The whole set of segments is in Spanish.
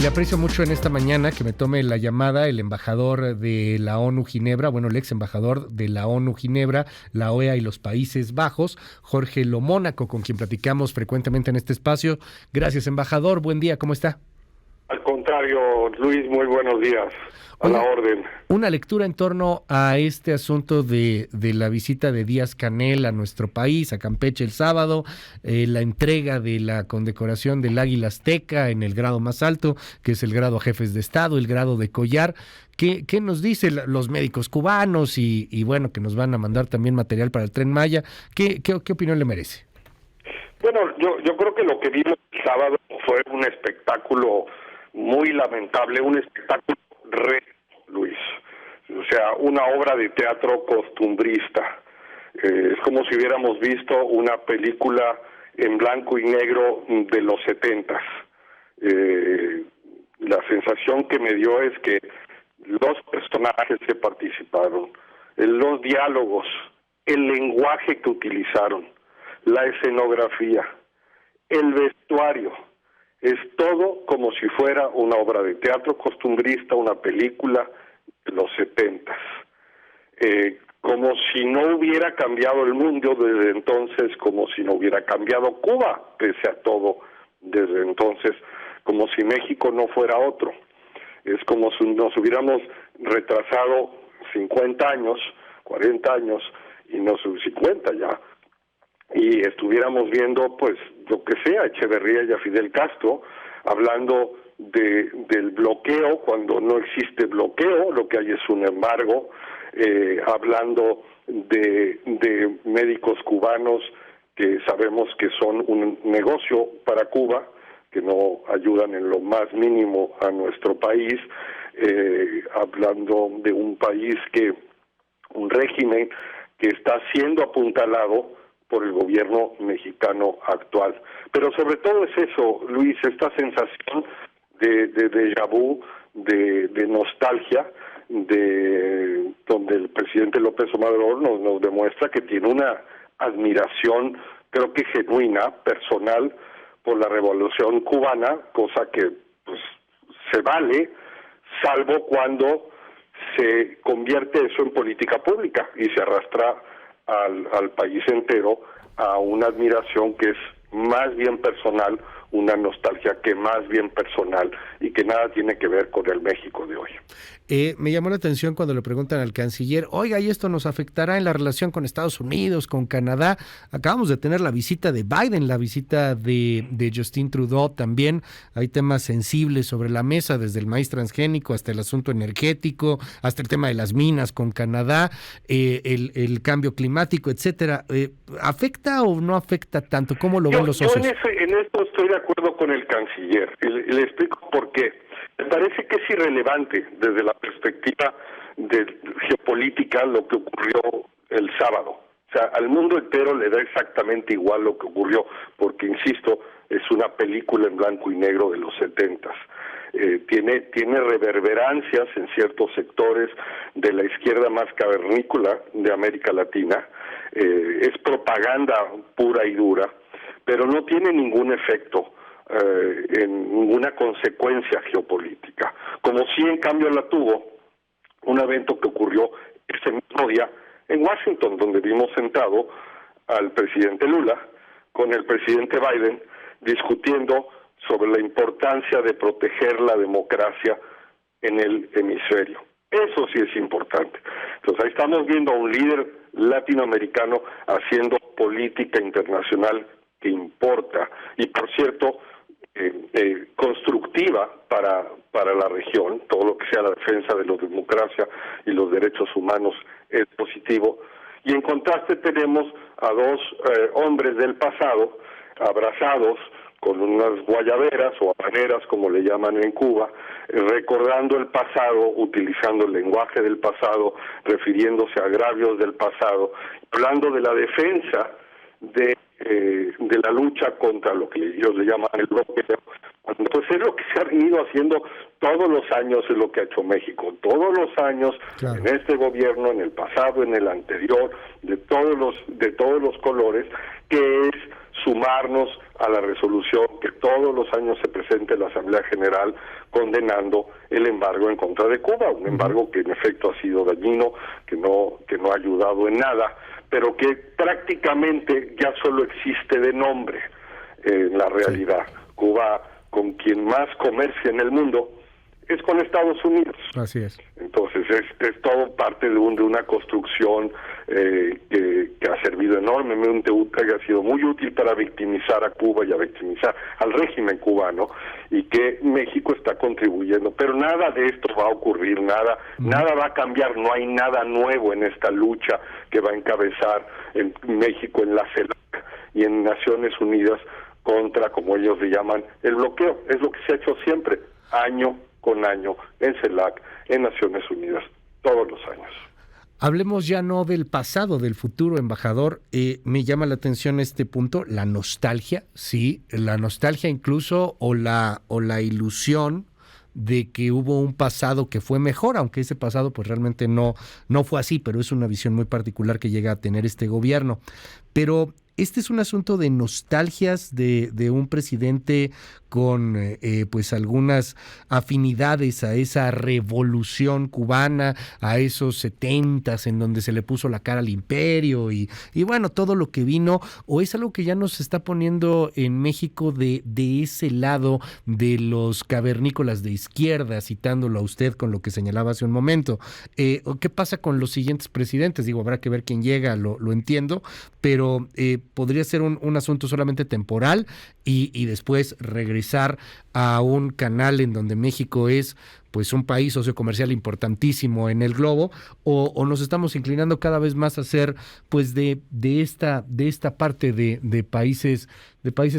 Le aprecio mucho en esta mañana que me tome la llamada el embajador de la ONU Ginebra, bueno, el ex embajador de la ONU Ginebra, la OEA y los Países Bajos, Jorge Lomónaco, con quien platicamos frecuentemente en este espacio. Gracias, embajador. Buen día, ¿cómo está? Al contrario, Luis, muy buenos días. A la orden. Una lectura en torno a este asunto de la visita de Díaz-Canel a nuestro país, a Campeche el sábado, la entrega de la condecoración del Águila Azteca en el grado más alto, que es el grado a jefes de Estado, el grado de collar. ¿Qué nos dicen los médicos cubanos y bueno, que nos van a mandar también material para el Tren Maya? ¿Qué opinión le merece? Bueno, yo creo que lo que vimos el sábado fue un espectáculo muy lamentable, un espectáculo Luis, o sea, una obra de teatro costumbrista. Es como si hubiéramos visto una película en blanco y negro de los 70s. La sensación que me dio es que los personajes que participaron, los diálogos, el lenguaje que utilizaron, la escenografía, el vestuario, es todo como si fuera una obra de teatro costumbrista, una película de los 70s. Como si no hubiera cambiado el mundo desde entonces, como si no hubiera cambiado Cuba, pese a todo, desde entonces, como si México no fuera otro. Es como si nos hubiéramos retrasado 50 años, 40 años, y no 50 ya, y estuviéramos viendo, pues, lo que sea, Echeverría y a Fidel Castro, hablando del bloqueo, cuando no existe bloqueo, lo que hay es un embargo, hablando de médicos cubanos que sabemos que son un negocio para Cuba, que no ayudan en lo más mínimo a nuestro país, hablando de un país un régimen que está siendo apuntalado por el gobierno mexicano actual. Pero sobre todo es eso, Luis, esta sensación de déjà vu, de nostalgia, donde el presidente López Obrador nos demuestra que tiene una admiración, creo que genuina, personal, por la revolución cubana, cosa que pues se vale, salvo cuando se convierte eso en política pública y se arrastra al país entero a una admiración que es más bien personal, una nostalgia que más bien personal y que nada tiene que ver con el México de hoy. Me llamó la atención cuando le preguntan al canciller, oiga, ¿y esto nos afectará en la relación con Estados Unidos, con Canadá? Acabamos de tener la visita de Biden, la visita de Justin Trudeau también. Hay temas sensibles sobre la mesa, desde el maíz transgénico hasta el asunto energético, hasta el tema de las minas con Canadá, el cambio climático, etcétera. ¿Afecta o no afecta tanto? ¿Cómo lo ven los socios? En esto estoy de acuerdo con el canciller. Le explico por qué. Me parece que es irrelevante desde la perspectiva de geopolítica lo que ocurrió el sábado. O sea, al mundo entero le da exactamente igual lo que ocurrió, porque, insisto, es una película en blanco y negro de los 70s. Tiene reverberancias en ciertos sectores de la izquierda más cavernícola de América Latina. Es propaganda pura y dura, pero no tiene ningún efecto en ninguna consecuencia geopolítica, como sí en cambio la tuvo un evento que ocurrió ese mismo día en Washington, donde vimos sentado al presidente Lula con el presidente Biden discutiendo sobre la importancia de proteger la democracia en el hemisferio. Eso sí es importante. Entonces ahí estamos viendo a un líder latinoamericano haciendo política internacional que importa y, por cierto, constructiva para la región. Todo lo que sea la defensa de la democracia y los derechos humanos es positivo. Y en contraste tenemos a dos hombres del pasado abrazados con unas guayaberas o habaneras, como le llaman en Cuba, recordando el pasado, utilizando el lenguaje del pasado, refiriéndose a agravios del pasado, hablando de la defensa de la lucha contra lo que ellos le llaman el bloqueo, pues es lo que se ha venido haciendo todos los años, es lo que ha hecho México, todos los años, claro, en este gobierno, en el pasado, en el anterior, de todos los colores, que es sumarnos a la resolución que todos los años se presente en la Asamblea General condenando el embargo en contra de Cuba, un embargo que en efecto ha sido dañino, que no ha ayudado en nada, pero que prácticamente ya solo existe de nombre en la realidad. Sí. Cuba, con quien más comercia en el mundo, es con Estados Unidos. Así es. Entonces es todo parte de una construcción que ha servido enormemente, que ha sido muy útil para victimizar a Cuba y a victimizar al régimen cubano, y que México está contribuyendo. Pero nada de esto va a ocurrir, nada va a cambiar, no hay nada nuevo en esta lucha que va a encabezar en México en la CELAC y en Naciones Unidas contra, como ellos le llaman, el bloqueo. Es lo que se ha hecho siempre, año con año, en CELAC, en Naciones Unidas, todos los años. Hablemos ya no del pasado, del futuro, embajador. Me llama la atención este punto, la nostalgia, sí, la nostalgia incluso, o la ilusión de que hubo un pasado que fue mejor, aunque ese pasado pues realmente no fue así, pero es una visión muy particular que llega a tener este gobierno. Pero este es un asunto de nostalgias de un presidente con pues algunas afinidades a esa revolución cubana, a esos 70s en donde se le puso la cara al imperio y bueno, todo lo que vino, o es algo que ya nos está poniendo en México de ese lado de los cavernícolas de izquierda, citándolo a usted con lo que señalaba hace un momento. ¿Qué pasa con los siguientes presidentes? Digo, habrá que ver quién llega, lo entiendo, pero podría ser un asunto solamente temporal y después regresar a un canal en donde México es pues un país sociocomercial importantísimo en el globo, o nos estamos inclinando cada vez más a ser pues de esta parte de países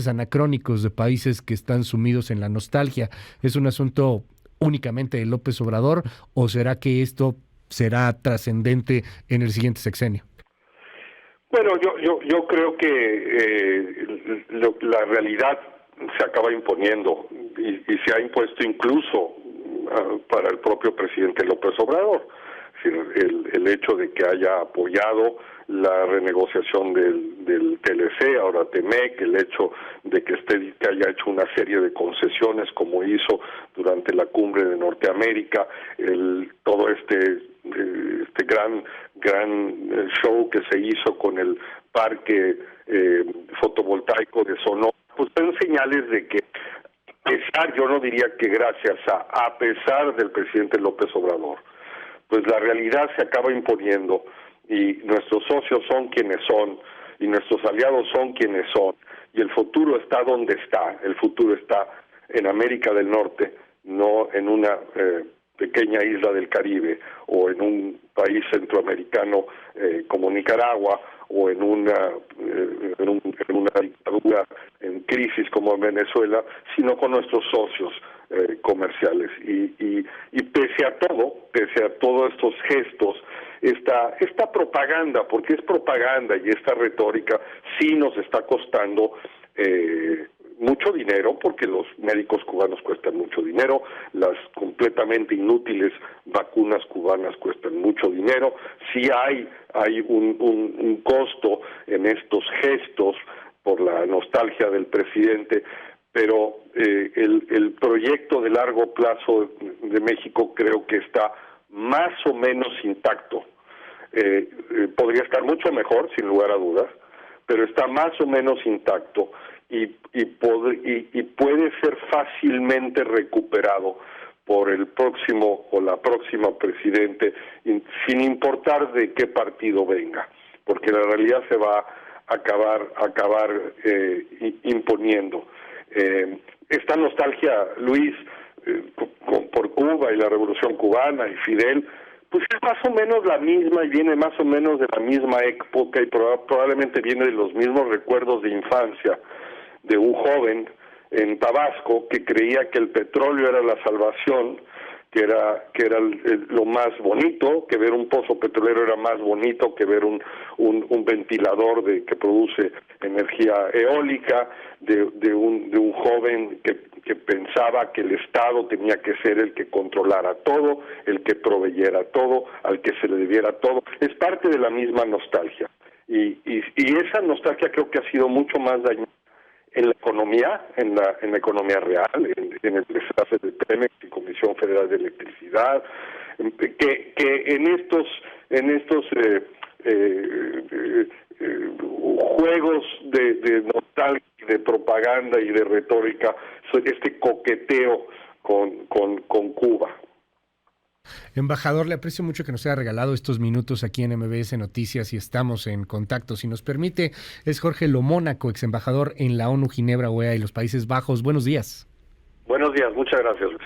anacrónicos, de países que están sumidos en la nostalgia. ¿Es un asunto únicamente de López Obrador o será que esto será trascendente en el siguiente sexenio? Bueno, yo creo que la realidad se acaba imponiendo y se ha impuesto incluso para el propio presidente López Obrador. Es decir, el hecho de que haya apoyado la renegociación del TLC, ahora TEMEC, el hecho de que haya hecho una serie de concesiones como hizo durante la cumbre de Norteamérica, todo este gran show que se hizo con el parque fotovoltaico de Sonora, pues son señales de que, yo no diría que gracias a pesar del presidente López Obrador, pues la realidad se acaba imponiendo y nuestros socios son quienes son y nuestros aliados son quienes son y el futuro está donde está. El futuro está en América del Norte, no en una pequeña isla del Caribe o en un país centroamericano como Nicaragua o en una dictadura en crisis como en Venezuela, sino con nuestros socios comerciales. Y pese a todos estos gestos, esta propaganda, porque es propaganda y esta retórica sí nos está costando mucho dinero, porque los médicos cubanos cuestan mucho dinero, las completamente inútiles vacunas cubanas cuestan mucho dinero, sí hay un costo en estos gestos por la nostalgia del presidente, pero el proyecto de largo plazo de México creo que está más o menos intacto. Podría estar mucho mejor, sin lugar a dudas, pero está más o menos intacto y puede ser fácilmente recuperado por el próximo o la próxima presidente, sin importar de qué partido venga, porque la realidad se va a acabar imponiendo. Esta nostalgia, Luis, por Cuba y la Revolución Cubana y Fidel, pues es más o menos la misma y viene más o menos de la misma época y probablemente viene de los mismos recuerdos de infancia de un joven en Tabasco que creía que el petróleo era la salvación, que era lo más bonito, que ver un pozo petrolero era más bonito que ver un ventilador que produce energía eólica, de un joven que pensaba que el Estado tenía que ser el que controlara todo, el que proveyera todo, al que se le debiera todo. Es parte de la misma nostalgia. Y esa nostalgia creo que ha sido mucho más dañina en la economía, en la economía real, en el desfase de Pemex y Comisión Federal de Electricidad, que en estos juegos de nostalgia, de propaganda y de retórica, este coqueteo con Cuba. Embajador, le aprecio mucho que nos haya regalado estos minutos aquí en MBS Noticias y estamos en contacto. Si nos permite, es Jorge Lomónaco, ex embajador en la ONU, Ginebra, OEA y los Países Bajos. Buenos días. Buenos días, muchas gracias, Luis.